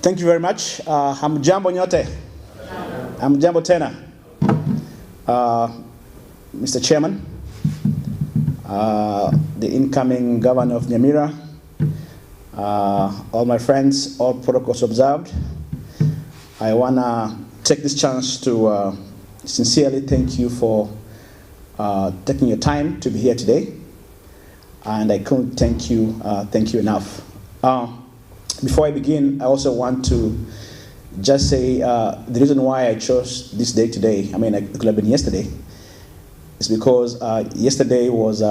Thank you very much. Hamjambo nyote. Hamjambo tena. Mr. Chairman, the incoming Governor of Nyamira, all my friends, all protocols observed. I want to take this chance to sincerely thank you for taking your time to be here today. And I couldn't thank you enough. Before I begin, I also want to just say the reason why I chose this day today, I mean, it could have been yesterday, is because yesterday was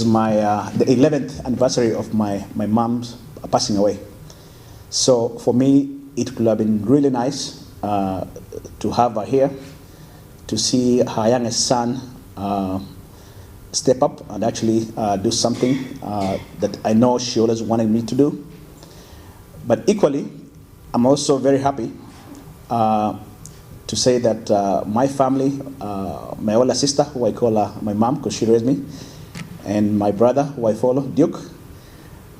my the 11th anniversary of my mom's passing away. So for me, it could have been really nice to have her here, to see her youngest son step up and actually do something that I know she always wanted me to do. But equally, I'm also very happy to say that my family, my older sister, who I call my mom because she raised me, and my brother, who I follow, Duke,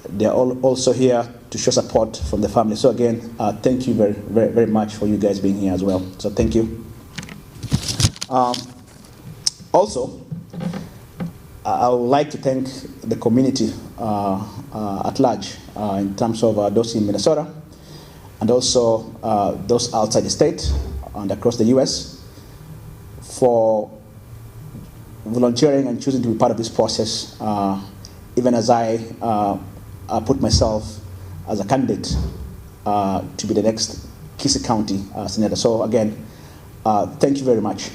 they're all also here to show support from the family. So again, thank you very, very, very much for you guys being here as well. So thank you. Also, I would like to thank the community at large in terms of those in Minnesota and also those outside the state and across the US for volunteering and choosing to be part of this process, even as I put myself as a candidate to be the next Kisii County Senator. So again, thank you very much.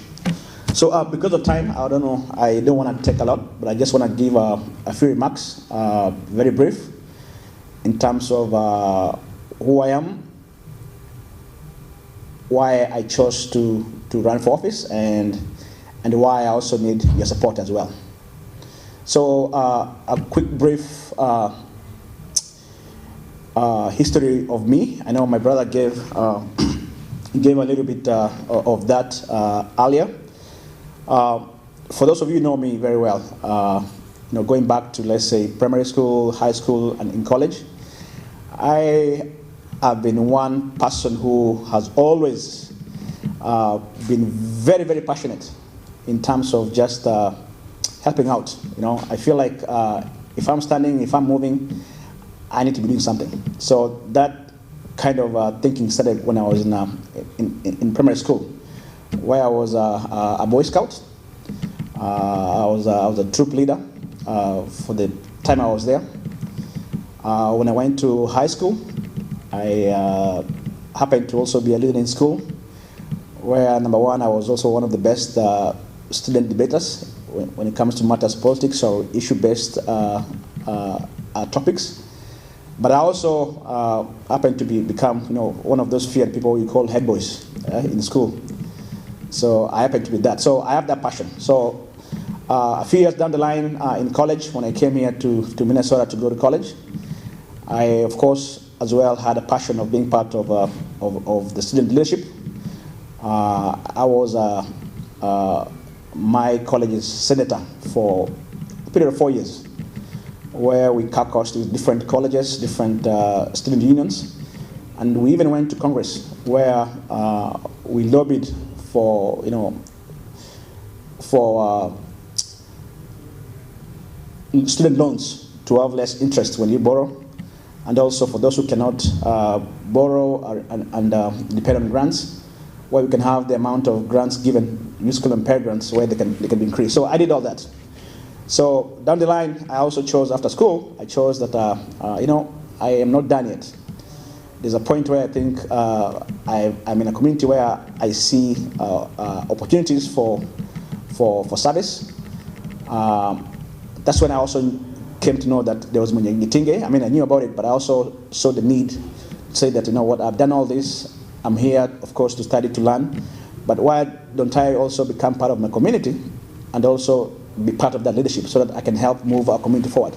So because of time, I don't know, I don't want to take a lot, but I just want to give a few remarks, very brief, in terms of who I am, why I chose to run for office, and why I also need your support as well. So a quick brief history of me. I know my brother gave a little bit of that earlier. For those of you who know me very well, going back to, let's say, primary school, high school, and in college, I have been one person who has always been very, very passionate in terms of just helping out. I feel like if I'm standing, if I'm moving, I need to be doing something. So that kind of thinking started when I was in primary school, where I was a Boy Scout. I was a troop leader for the time I was there. When I went to high school, I happened to also be a leader in school, where number one, I was also one of the best student debaters when it comes to matters politics or issue-based topics. But I also happened to become one of those feared people you call head boys in school. So I happen to be that. So I have that passion. So a few years down the line in college, when I came here to Minnesota to go to college, I, of course, as well had a passion of being part of the student leadership. I was my college's senator for a period of 4 years, where we caucused with different colleges, different student unions, and we even went to Congress, where we lobbied for student loans to have less interest when you borrow, and also for those who cannot borrow and depend on grants, where we can have the amount of grants given, musical and pair grants, where they can be increased. So I did all that. So down the line, I also chose, after school, I chose that I am not done yet. There's a point where I think I'm in a community where I see opportunities for service. That's when I also came to know that there was Mwanyagetinge. I mean, I knew about it, but I also saw the need to say that, I've done all this. I'm here, of course, to study, to learn. But why don't I also become part of my community and also be part of that leadership so that I can help move our community forward?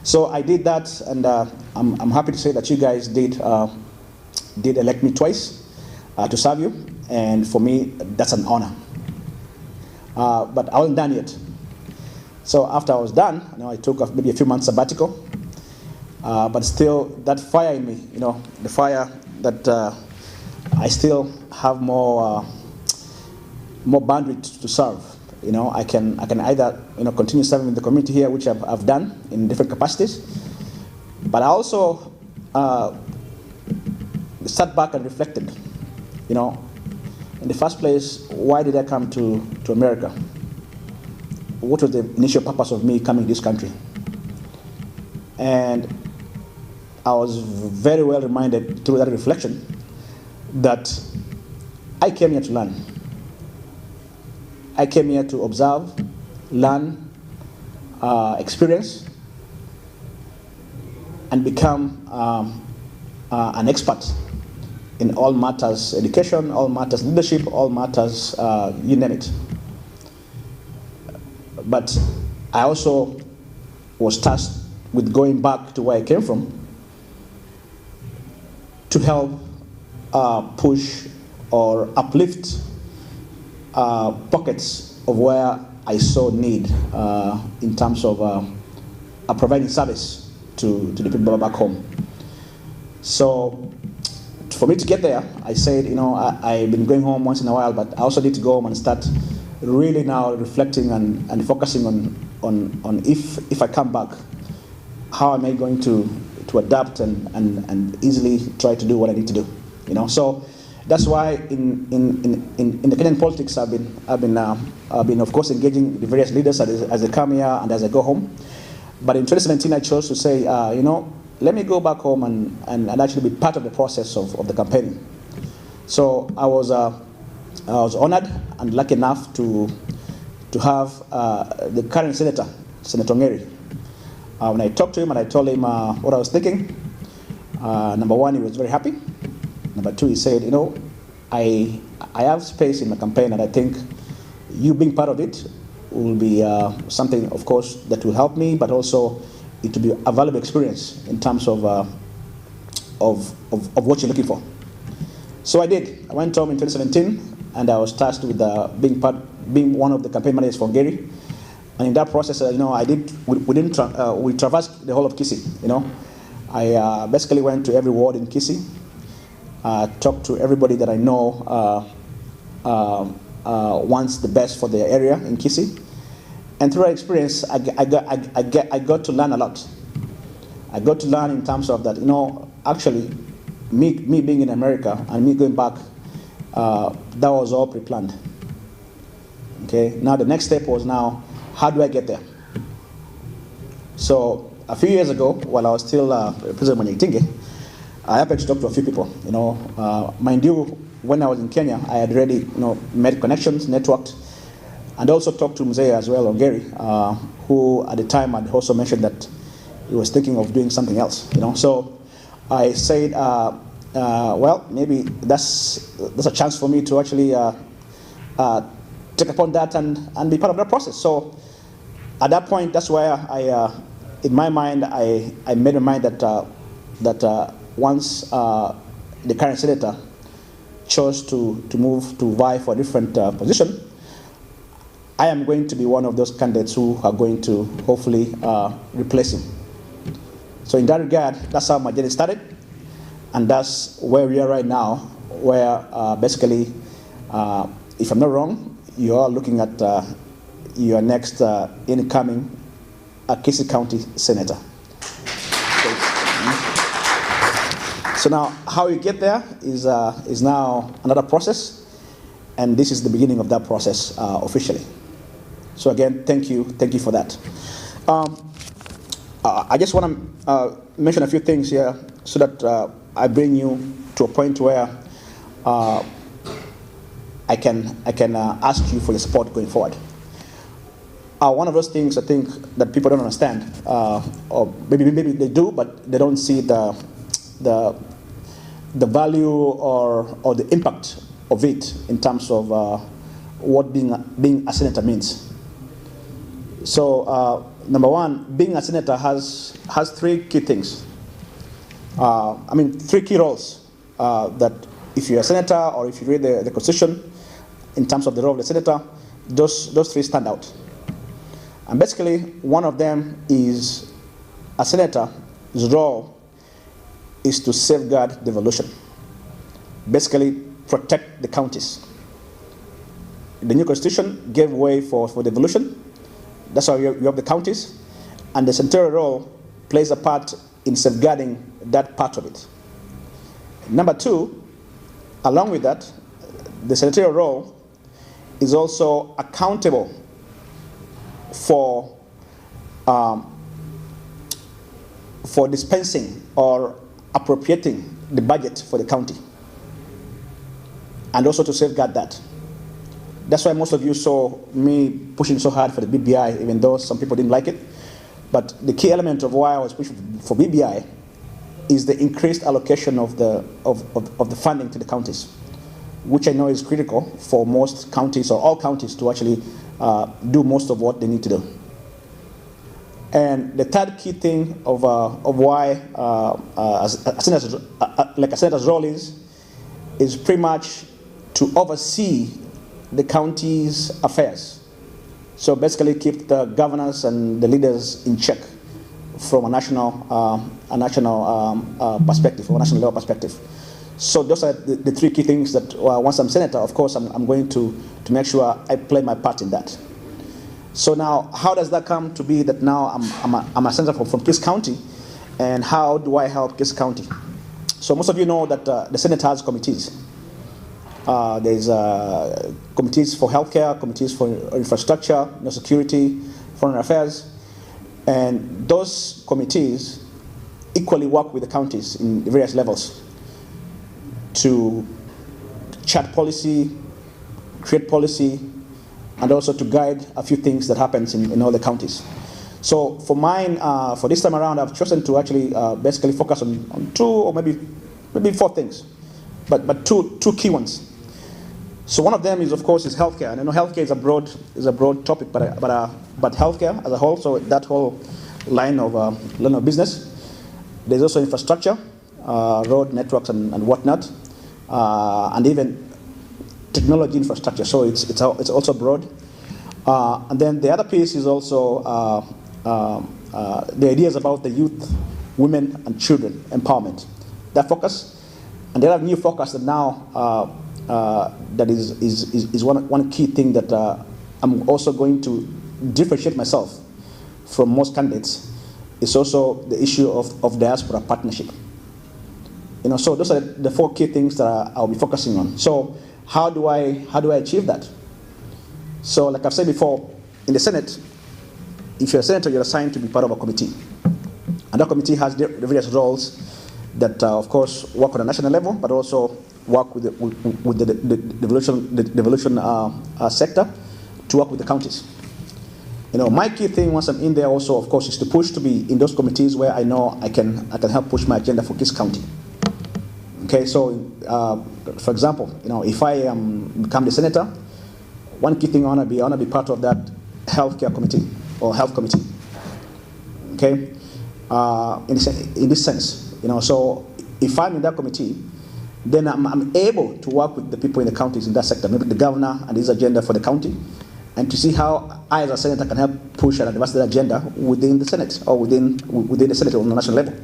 So I did that, and I'm happy to say that you guys did elect me twice to serve you, and for me, that's an honor. But I wasn't done yet. So after I was done, I took maybe a few months sabbatical, but still that fire in me, the fire that I still have more bandwidth to serve. I can either continue serving in the community here, which I've done in different capacities, but I also sat back and reflected. In the first place, why did I come to America? What was the initial purpose of me coming to this country? And I was very well reminded through that reflection that I came here to learn. I came here to observe, learn, experience, and become an expert in all matters education, all matters leadership, all matters you name it. But I also was tasked with going back to where I came from to help push or uplift pockets of where I saw need in terms of providing service to the people back home. So for me to get there, I said, I've been going home once in a while, but I also need to go home and start really now reflecting and focusing on if I come back, how am I going to adapt and easily try to do what I need to do, So that's why in the Kenyan politics I've been of course engaging the various leaders as they come here and as I go home. But in 2017 I chose to say, let me go back home and actually be part of the process of the campaigning. So I was honored and lucky enough to have the current senator, Senator Ngeri. When I talked to him and I told him what I was thinking, number one, he was very happy. Number two, he said, I have space in my campaign, and I think you being part of it will be something, of course, that will help me, but also it will be a valuable experience in terms of what you're looking for. So I did. I went home in 2017, and I was tasked with being one of the campaign managers for Ngeri. And in that process, we traversed the whole of Kisii. I basically went to every ward in Kisii, talked to everybody that I know wants the best for their area in Kisii. And through that experience, I got to learn a lot. I got to learn in terms of that, actually, me being in America and me going back, that was all pre-planned. Okay. Now the next step was how do I get there? So a few years ago, while I was still President Mwanyagetinge, I happened to talk to a few people. Mind you, when I was in Kenya, I had already made connections, networked, and also talked to Mzee as well, Ngeri, who at the time had also mentioned that he was thinking of doing something else. So I said, well, maybe that's a chance for me to actually take upon that and be part of that process. So at that point, that's where in my mind, I made a mind that once the current senator chose to move to vie for a different position, I am going to be one of those candidates who are going to hopefully replace him. So in that regard, that's how my journey started, and that's where we are right now, where basically, if I'm not wrong, you are looking at your next incoming Kisii County Senator. So now, how you get there is now another process, and this is the beginning of that process officially. So again, thank you for that. I just want to mention a few things here so that I bring you to a point where I can ask you for your support going forward. One of those things I think that people don't understand, or maybe they do, but they don't see the value or the impact of it in terms of what being a senator means. So number one, being a senator has three key things. Three key roles that if you're a senator or if you read the Constitution in terms of the role of the senator, those three stand out. And basically, one of them is a senator role is to safeguard devolution, basically protect the counties. The new constitution gave way for devolution. That's why you have the counties, and the senatorial role plays a part in safeguarding that part of it. Number two, along with that, the senatorial role is also accountable for dispensing or appropriating the budget for the county, and also to safeguard that. That's why most of you saw me pushing so hard for the BBI, even though some people didn't like it. But the key element of why I was pushing for BBI is the increased allocation of the funding to the counties, which I know is critical for most counties, or all counties, to actually do most of what they need to do. And the third key thing of why a senator's role is pretty much to oversee the county's affairs. So basically keep the governors and the leaders in check from a national perspective, or a national level perspective. So those are the three key things that once I'm senator, of course, I'm going to make sure I play my part in that. So now, how does that come to be that now I'm a senator from Kisii County, and how do I help Kisii County? So most of you know that the Senate has committees. There's committees for healthcare, committees for infrastructure, security, foreign affairs, and those committees equally work with the counties in various levels to chart policy, create policy, and also to guide a few things that happens in all the counties. So for mine, for this time around, I've chosen to actually basically focus on two or maybe four things, but two key ones. So one of them is, of course, is healthcare. And I know healthcare is a broad topic, but healthcare as a whole, so that whole line of business. There's also infrastructure, road networks and whatnot, and even technology infrastructure. So it's also broad. And then the other piece is also the ideas about the youth, women, and children empowerment. That focus, and the other new focus that now that is one key thing that I'm also going to differentiate myself from most candidates, is also the issue of diaspora partnership. So those are the four key things that I'll be focusing on. So how do I achieve that? So like I've said before, in the Senate, if you're a senator, you're assigned to be part of a committee, and that committee has the various roles that, of course, work on a national level, but also work with the devolution sector to work with the counties. My key thing once I'm in there also, of course, is to push to be in those committees where I know I can help push my agenda for Kisii County. Okay, so for example, if I become the senator, one key thing I want to be part of that healthcare committee or health committee. Okay, in this sense, so if I'm in that committee, then I'm able to work with the people in the counties in that sector, maybe the governor and his agenda for the county, and to see how I as a senator can help push and advance that agenda within the Senate or within the Senate on the national level,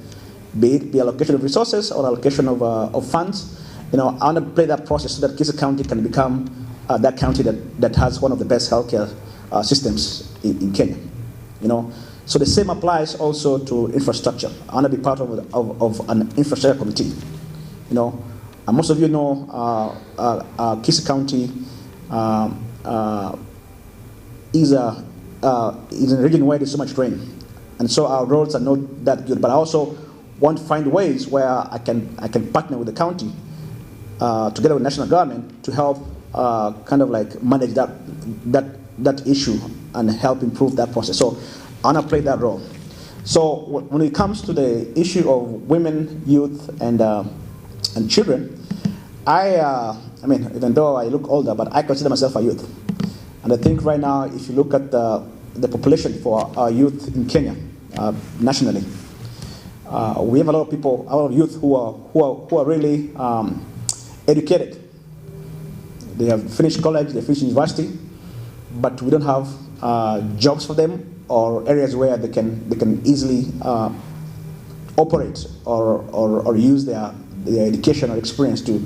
be it the allocation of resources or allocation of funds. I want to play that process so that Kisii County can become that county that has one of the best healthcare systems in Kenya. So the same applies also to infrastructure. I want to be part of an infrastructure committee. And most of you know Kisii County is in a region where there's so much rain, and so our roads are not that good. But I also want to find ways where I can partner with the county together with national government to help kind of like manage that issue and help improve that process. So I want to play that role. So when it comes to the issue of women, youth, and children, I mean, even though I look older, but I consider myself a youth. And I think right now, if you look at the population for our youth in Kenya, nationally, we have a lot of people, a lot of youth who are really educated. They have finished college, they finished university, but we don't have jobs for them or areas where they can easily operate or use their education or experience to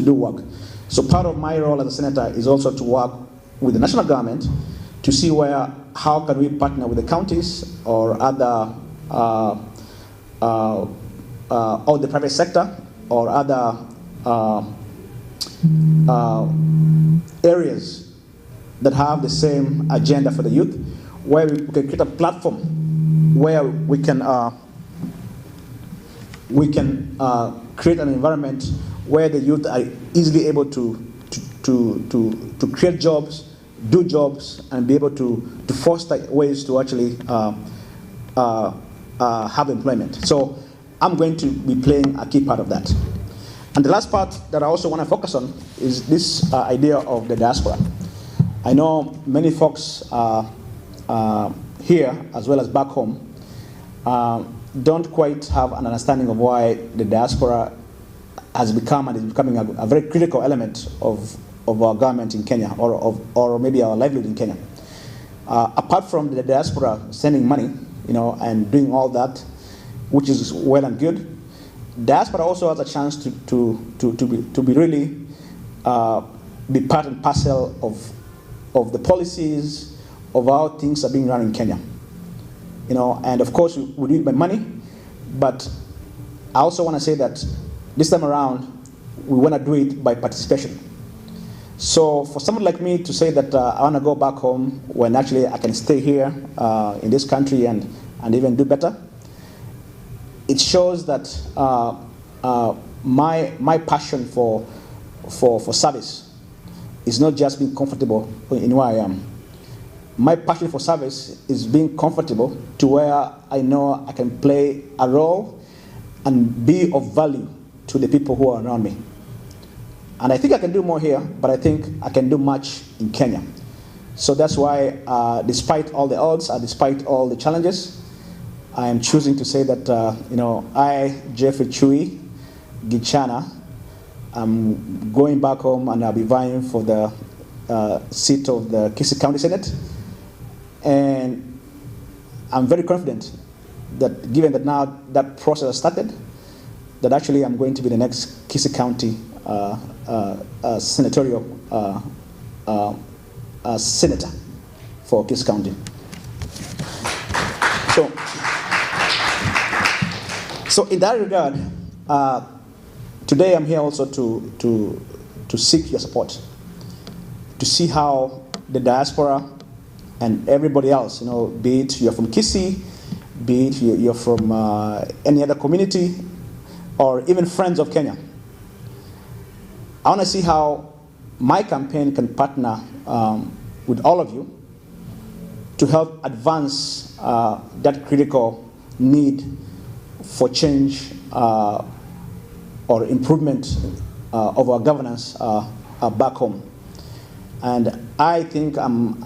do work. So part of my role as a senator is also to work with the national government to see how can we partner with the counties or other or the private sector or other areas that have the same agenda for the youth, where we can create a platform where we can create an environment where the youth are easily able to create jobs, do jobs, and be able to foster ways to actually have employment. So I'm going to be playing a key part of that. And the last part that I also want to focus on is this idea of the diaspora. I know many folks here, as well as back home, don't quite have an understanding of why the diaspora has become and is becoming a very critical element of our government in Kenya, or maybe our livelihood in Kenya. Apart from the diaspora sending money, and doing all that, which is well and good, diaspora also has a chance to be really be part and parcel of the policies of how things are being run in Kenya. And of course we do it by money, but I also want to say that this time around we want to do it by participation. So for someone like me to say that I want to go back home when actually I can stay here in this country and even do better, it shows that my passion for service is not just being comfortable in where I am. My passion for service is being comfortable to where I know I can play a role and be of value to the people who are around me. And I think I can do more here, but I think I can do much in Kenya. So that's why, despite all the odds and despite all the challenges, I am choosing to say that, I, Geofrey Chui, Gichana, I'm going back home and I'll be vying for the seat of the Kisii County Senate. And I'm very confident that, given that now that process has started, that actually I'm going to be the next Kisii County Senatorial senator for Kisii County. So in that regard, today I'm here also to seek your support, to see how the diaspora and everybody else, be it you're from Kisii, be it you're from any other community, or even friends of Kenya. I want to see how my campaign can partner with all of you to help advance that critical need for change or improvement of our governance back home. And I think I'm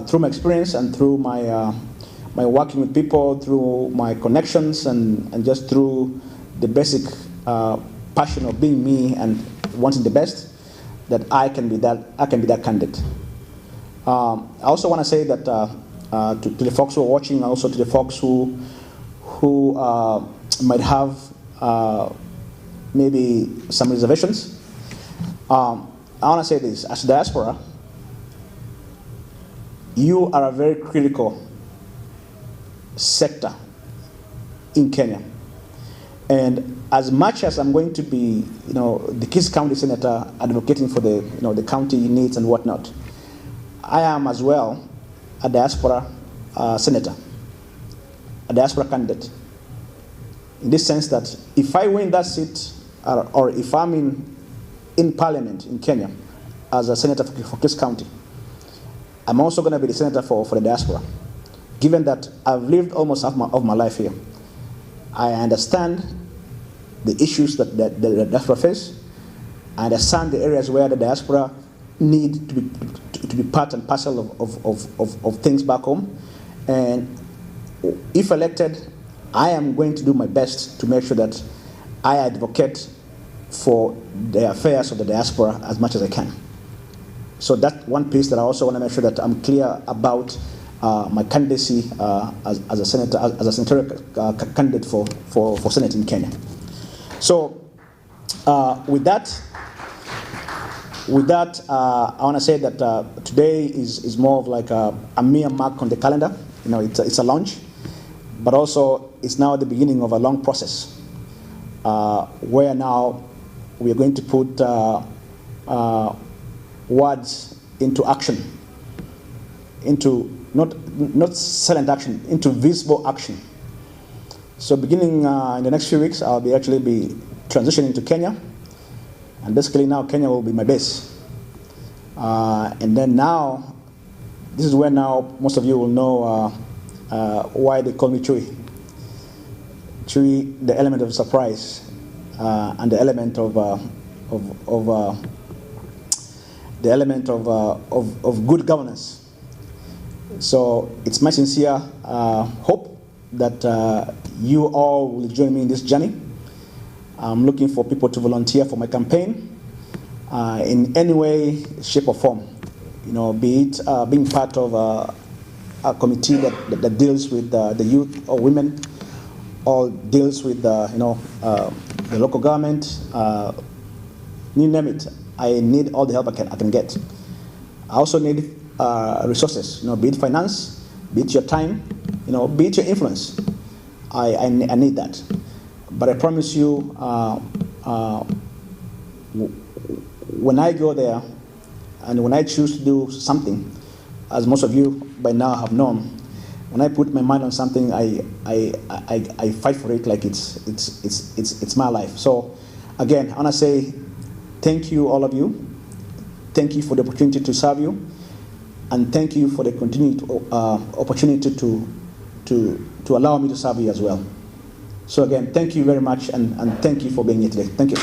through my experience and through my working with people, through my connections, and just through the basic passion of being me and wanting the best, that I can be that candidate. I also want to say that to the folks who are watching, also to the folks who might have maybe some reservations, I want to say this: as diaspora, you are a very critical sector in Kenya. And as much as I'm going to be, the Kisii County Senator advocating for the, the county needs and whatnot, I am as well a diaspora senator, a diaspora candidate. In this sense that if I win that seat, or if I'm in Parliament in Kenya as a senator for Kisii County, I'm also going to be the senator for the diaspora. Given that I've lived almost half of my life here, I understand the issues that the diaspora face. I understand the areas where the diaspora need to be part and parcel of things back home. And if elected, I am going to do my best to make sure that I advocate for the affairs of the diaspora as much as I can. So that's one piece that I also want to make sure that I'm clear about my candidacy as a senator, as a senatorial candidate for Senate in Kenya. So with that, I want to say that today is more of like a mere mark on the calendar. You know, it's a launch, but also it's now the beginning of a long process where now we are going to put words into action, into not silent action, into visible action. So beginning in the next few weeks, I'll be transitioning to Kenya, and basically now Kenya will be my base. And then now, this is where now most of you will know why they call me Chui. Chui, the element of surprise, and the element of good governance. So it's my sincere hope that you all will join me in this journey. I'm looking for people to volunteer for my campaign in any way, shape, or form. You know, be it being part of a committee that deals with the youth or women, or deals with the local government. You name it. I need all the help I can get. I also need resources. You know, be it finance, be it your time, you know, be it your influence. I need that. But I promise you, when I go there and when I choose to do something, as most of you by now have known, when I put my mind on something, I fight for it like it's my life. So again, I want to say thank you, all of you. Thank you for the opportunity to serve you, and thank you for the continued opportunity to allow me to serve you as well. So again, thank you very much, and thank you for being here today. Thank you.